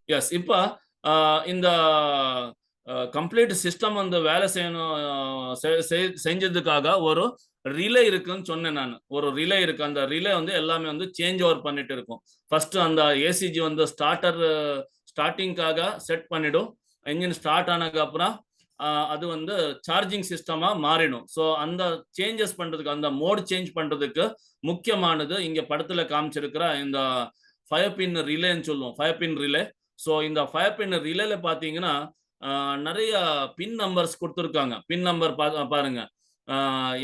S. இப்ப இந்த complete system வந்து வேலை செய்யணும் செஞ்சதுக்காக ஒரு ரிலே இருக்குன்னு சொன்னேன் நான். ஒரு ரிலே இருக்கு. அந்த ரிலே வந்து எல்லாமே வந்து சேஞ்ச் ஓவர் பண்ணிட்டு இருக்கும். ஃபர்ஸ்ட் அந்த ஏசிஜி வந்து ஸ்டார்டிங்காக செட் பண்ணிடும். என்ஜின் ஸ்டார்ட் ஆனதுக்கு அப்புறம் அது வந்து சார்ஜிங் சிஸ்டமா மாறிடும். ஸோ அந்த சேஞ்சஸ் பண்றதுக்கு, அந்த மோட் சேஞ்ச் பண்றதுக்கு முக்கியமானது இங்க படத்துல காமிச்சிருக்கிற இந்த 5 பின் ரிலேன்னு சொல்லுவோம். 5 பின் ரிலே. ஸோ இந்த 5 பின் ரிலேல பார்த்தீங்கன்னா, நிறைய பின் நம்பர்ஸ் கொடுத்துருக்காங்க. பின் நம்பர் பாருங்க.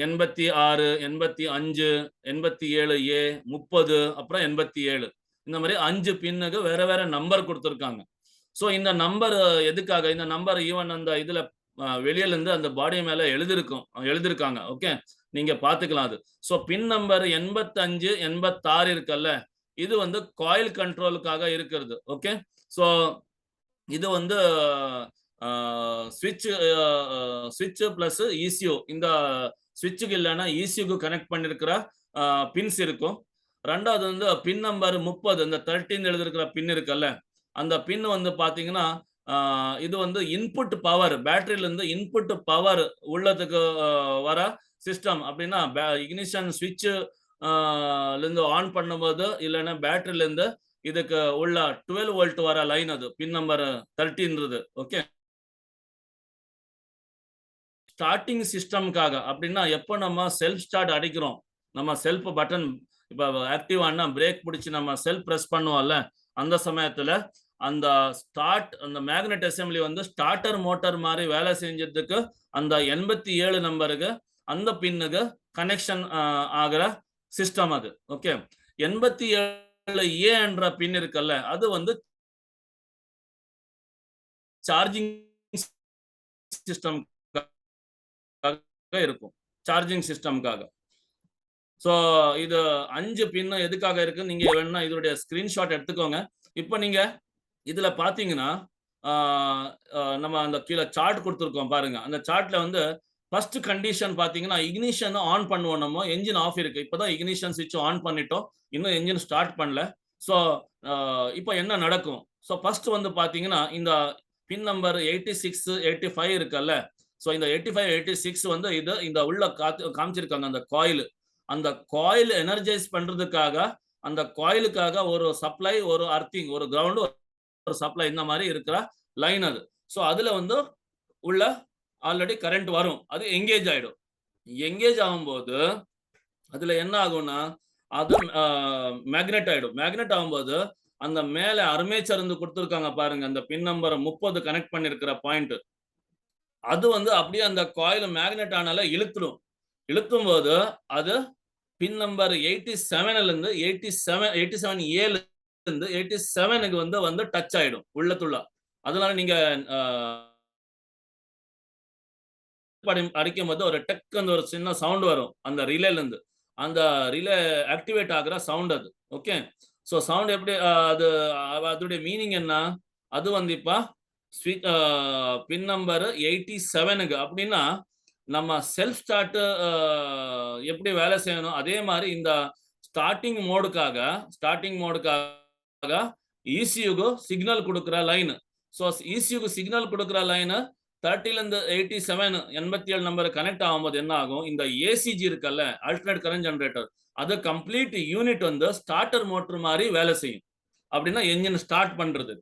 86, 85, 87A, 30, அப்புறம் 87. இந்த மாதிரி 5 பின்னுக்கு வேற வேற நம்பர் கொடுத்துருக்காங்க. ஸோ இந்த நம்பர் எதுக்காக? இந்த நம்பர் ஈவன் அந்த இதுல வெளியில இருந்து அந்த பாடி மேல எழுதிருக்காங்க. ஓகே. நீங்க பார்த்துக்கலாம் அது. ஸோ பின் நம்பர் 85, 86 இருக்குல்ல, இது வந்து காயில் கண்ட்ரோலுக்காக இருக்கிறது. ஓகே. ஸோ இது வந்து ஸ்விட்ச் பிளஸ் இசியூ. இந்த ஸ்விட்சுக்கு இல்லைன்னா இசியூக்கு கனெக்ட் பண்ணிருக்கிற பின்ஸ் இருக்கும். ரெண்டாவது வந்து பின் நம்பர் 30, இந்த 13 எழுதிருக்கிற பின் இருக்குல்ல, அந்த பின் வந்து பாத்தீங்கன்னா இது வந்து இன்புட் பவர், பேட்டரியில இருந்து இன்புட் பவர் உள்ளதுக்கு வர சிஸ்டம். அப்படின்னா இக்னிஷன் ஸ்விட்ச் இருந்து ஆன் பண்ணும்போது இல்லைன்னா பேட்டரியில இருந்து இதுக்கு உள்ள 12 வோல்ட் வர லைன், அது பின் நம்பர் 13. ஓகே. ஸ்டார்டிங் சிஸ்டம்காக அப்படின்னா எப்போ நம்ம செல்ஃப் ஸ்டார்ட் அடிக்கிறோம், நம்ம செல்ஃப் பட்டன் இப்போ ஆக்டிவ் ஆனா பிரேக் பிடிச்சி நம்ம செல்ஃப் பிரஸ் பண்ணுவோம்ல, அந்த சமயத்துல அந்த அந்த மேக்னெட் அசெம்பிளி வந்து ஸ்டார்டர் மோட்டார் மாதிரி வேலை செஞ்சதுக்கு அந்த 87 நம்பருக்கு அந்த பின்னுக்கு கனெக்ஷன் ஆகிற சிஸ்டம் அது. ஓகே. 87A என்ற பின் இருக்குல்ல, அது வந்து சார்ஜிங் சிஸ்டம் இருக்கும். சார்ஜிங் சிஸ்டம்காக. ஸோ இது 5 பின் எதுக்காக இருக்கு, நீங்க வேணும்னா இதோடைய ஸ்கிரீன்ஷாட் எடுத்துக்கோங்க. இப்போ நீங்க இதுல பாத்தீங்கன்னா நம்ம அந்த கீழே சார்ட் கொடுத்துருக்கோம் பாருங்க. அந்த சார்ட்ல வந்து ஃபர்ஸ்ட் கண்டிஷன் பாத்தீங்கன்னா இக்னிஷன் ஆன் பண்ணுவோம். நம்ம என்ஜின் ஆஃப் இருக்கு. இப்பதான் இக்னிஷன் ஸ்விட்ச் ஆன் பண்ணிட்டோம். இன்னும் என்ஜின் ஸ்டார்ட் பண்ணல. ஸோ இப்போ என்ன நடக்கும்? ஸோ ஃபர்ஸ்ட் வந்து பாத்தீங்கன்னா இந்த பின் நம்பர் 86, 85 இருக்குல்ல. ஸோ இந்த 85, 86 வந்து இந்த உள்ள காமிச்சிருக்காங்க அந்த காயில். அந்த காயில் எனர்ஜைஸ் பண்றதுக்காக அந்த காயிலுக்காக ஒரு சப்ளை, ஒரு அர்த்திங், ஒரு கிரவுண்ட், ஒரு சப்ளை, இந்த மாதிரி இருக்கிற லைன் அது. ஸோ அதுல வந்து உள்ள ஆல்ரெடி கரண்ட் வரும். அது எங்கேஜ் ஆயிடும். எங்கேஜ் ஆகும்போது அதுல என்ன ஆகும்னா அது மேக்னெட் ஆயிடும். மேக்னெட் ஆகும்போது அந்த மேல அர்மேச்சர் இருந்து கொடுத்துருக்காங்க பாருங்க, அந்த பின் நம்பர் 30 கனெக்ட் பண்ணிருக்கிற பாயிண்ட், அது வந்து அப்படியே அந்த காயில் மேக்னெட் ஆனால இழுத்துடும். இழுத்தும் போது அது பின் நம்பர் 87ல இருந்து 87A இருந்து 87க்கு வந்து டச் ஆயிடும் உள்ளத்துள்ள. அதனால நீங்க அடிக்கும் போது ஒரு டக் அந்த ஒரு சின்ன சவுண்ட் வரும் அந்த ரிலேல இருந்து. அந்த ரிலே ஆக்டிவேட் ஆகுற சவுண்ட் அது. ஓகே. ஸோ சவுண்ட் எப்படி அது அதோடைய மீனிங் என்ன? அது வந்து இப்ப பின் நம்பர் 87க்கு அப்படின்னா நம்ம செல்ஃப் ஸ்டார்ட் எப்படி வேலை செய்யணும், அதே மாதிரி இந்த ஸ்டார்டிங் மோடுக்காக இசியூக்கு சிக்னல் கொடுக்கிற லைன். ஸோ இசியூக்கு சிக்னல் கொடுக்கிற லைன் 30ல இருந்து 87 நம்பர் கனெக்ட் ஆகும்போது என்ன ஆகும், இந்த ஏசிஜி இருக்கல்ல, ஆல்டர்னேட் கரண்ட் ஜெனரேட்டர், அது கம்ப்ளீட் யூனிட் வந்து ஸ்டார்டர் மோட்டர் மாதிரி வேலை செய்யும். அப்படின்னா என்ஜின் ஸ்டார்ட் பண்றது.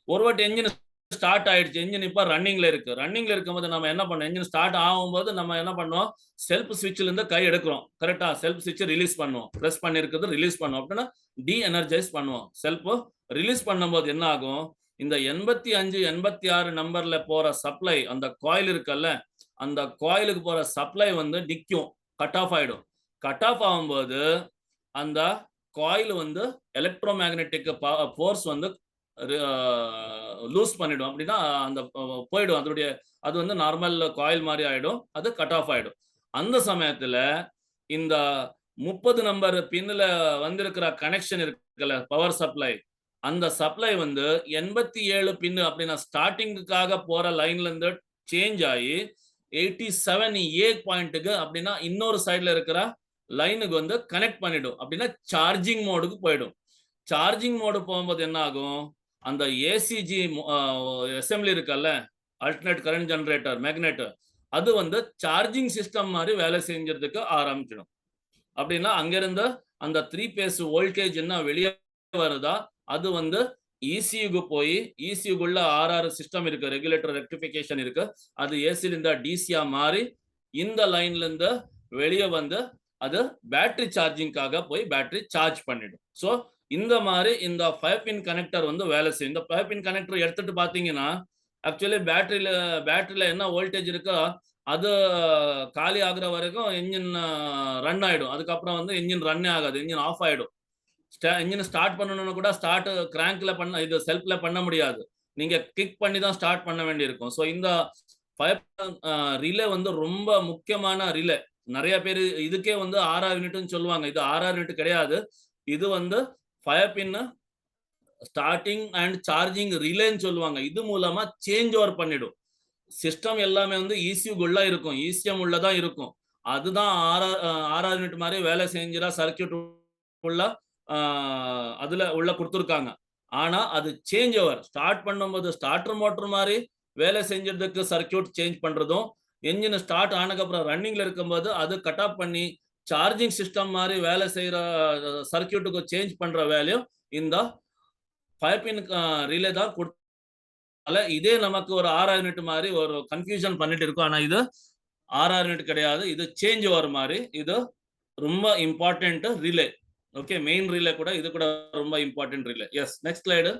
ஒரு வாட்டி என்ஜின் ஸ்டார்ட் ஆயிடுச்சு, என்ஜின் இப்ப ரன்னிங்ல இருக்கு. ரன்னிங்ல இருக்கும்போது நம்ம என்ன பண்ணோம், என்ஜின் ஸ்டார்ட் ஆகும்போது நம்ம என்ன பண்ணுவோம், செல்ஃப் ஸ்விட்ச்ல இருந்து கை எடுக்கிறோம். கரெக்டா? செல்ஃப் ஸ்விட்ச் ரிலீஸ் பண்ணுவோம். பிரஸ் பண்ணிருக்கிறது ரிலீஸ் பண்ணுவோம். அப்படின்னா டி எனர்ஜைஸ் பண்ணுவோம். செல்ஃப் ரிலீஸ் பண்ணும்போது என்ன ஆகும், இந்த 85, 86 நம்பர்ல போற சப்ளை, அந்த காயில் இருக்குல்ல, அந்த காயிலுக்கு போற சப்ளை வந்து நிக்கும். கட் ஆஃப் ஆயிடும். கட் ஆஃப் ஆகும்போது அந்த காயில் வந்து எலக்ட்ரோ மேக்னெட்டிக் ஃபோர்ஸ் வந்து லூஸ் பண்ணிடும். அப்படின்னா அந்த போயிடும். அது வந்து நார்மல் காயில் மாதிரி ஆயிடும். அது கட் ஆஃப் ஆயிடும். அந்த சமயத்துல இந்த 30 நம்பர் பின்ல வந்திருக்கிற கனெக்ஷன் இருக்குல்ல, பவர் சப்ளை, அந்த சப்ளை வந்து 87 பின் அப்படின்னா ஸ்டார்டிங்குக்காக போற லைன்ல இருந்து சேஞ்ச் ஆகி 87A பாயிண்ட்டுக்கு அப்படின்னா இன்னொரு சைட்ல இருக்கிற லைனுக்கு வந்து கனெக்ட் பண்ணிடும். அப்படின்னா சார்ஜிங் மோடுக்கு போயிடும். சார்ஜிங் மோடு போகும்போது என்ன ஆகும், அந்த ஏசிஜி அசெம்பிளி இருக்குல்ல, ஆல்டர்னேட் கரண்ட் ஜெனரேட்டர், மேக்னெட், அது வந்து சார்ஜிங் சிஸ்டம் மாரி வேலை செஞ்சறதுக்கு ஆரம்பிச்சிடும். அப்படின்னா, அங்கிருந்து அந்த 3 பேஸ் வோல்டேஜ் என்ன வெளிய வருதா, அது வந்து இசியுக்கு போயி, இசியுக்குள்ள ஆர்ஆர் சிஸ்டம் இருக்கு. ரெகுலேட்டர் ரெக்டிஃபிகேஷன் இருக்கு. அது ஏசிலிருந்து டிசியா மாறி, இந்த லைன்லருந்து வெளிய வந்து, அது பேட்டரி சார்ஜிங்க்காக போய் பேட்டரி சார்ஜ் பண்ணிடும். ஸோ, இந்த மாரி இந்த 5 பின் கனெக்டர் வந்து வேலை செய்யும். இந்த 5 பின் கனெக்டர் எடுத்துட்டு பார்த்தீங்கன்னா, ஆக்சுவலி பேட்டரில என்ன வோல்டேஜ் இருக்கோ, அது காலி ஆகுற வரைக்கும் என்ஜின் ரன் ஆயிடும். அதுக்கப்புறம் வந்து என்ஜின் ரன்னே ஆகாது. என்ஜின் ஆஃப் ஆயிடும். என்ஜின் ஸ்டார்ட் பண்ணணும்னு கூட ஸ்டார்ட் கிராங்க்ல பண்ண இது செல்ஃப்ல பண்ண முடியாது. நீங்க கிக் பண்ணி தான் ஸ்டார்ட் பண்ண வேண்டியிருக்கும். ஸோ இந்த 5 ரிலே வந்து ரொம்ப முக்கியமான ரிலே. நெறைய பேரு இதுக்கே வந்து 6 யூனிட்ன்னு சொல்லுவாங்க. இது 6 யூனிட் கிடையாது. இது வந்து 5 பின் ஸ்டார்ட்டிங் அண்ட் சார்ஜிங் ரிலேன்னு சொல்லுவாங்க. இது மூலமா சேஞ்ச் ஓவர் பண்ணிடும். சிஸ்டம் எல்லாமே வந்து இசியூக்குள்ள இருக்கும். இசிஎம் உள்ள தான் இருக்கும். அதுதான் ஆர்ஆர் யூனிட் மாரி வேலை செஞ்சுரா சர்க்யூட் உள்ள ஆ அதுல உள்ள குடுத்துருக்காங்க. ஆனா, அது சேஞ்ச் ஓவர். ஸ்டார்ட் பண்ணும்போது ஸ்டார்டர் மோட்டார் மாரி வேலை செஞ்சதுக்கு சர்க்யூட் சேஞ்ச் பண்றதும், என்ஜின் ஸ்டார்ட் ஆனதுக்கப்புறம் ரன்னிங்ல இருக்கும்போது அது கட் ஆஃப் பண்ணி சார்ஜிங் சிஸ்டம் மாரி வேலை செய்ற சர்க்யூட்டுக்கு சேஞ்ச் பண்ற வேலையும் இந்த 5 பின் ரிலே தான் இதே நமக்கு ஒரு 6 யூனிட் மாரி ஒரு கன்ஃப்யூஷன் பண்ணிட்டு இருக்கும். ஆனா இது 6 யூனிட் கிடையாது. இது சேஞ்ச் ஓவர் மாரி. இது ரொம்ப important relay. Okay. Main relay கூட இது கூட ரொம்ப important relay. Yes. Next slide.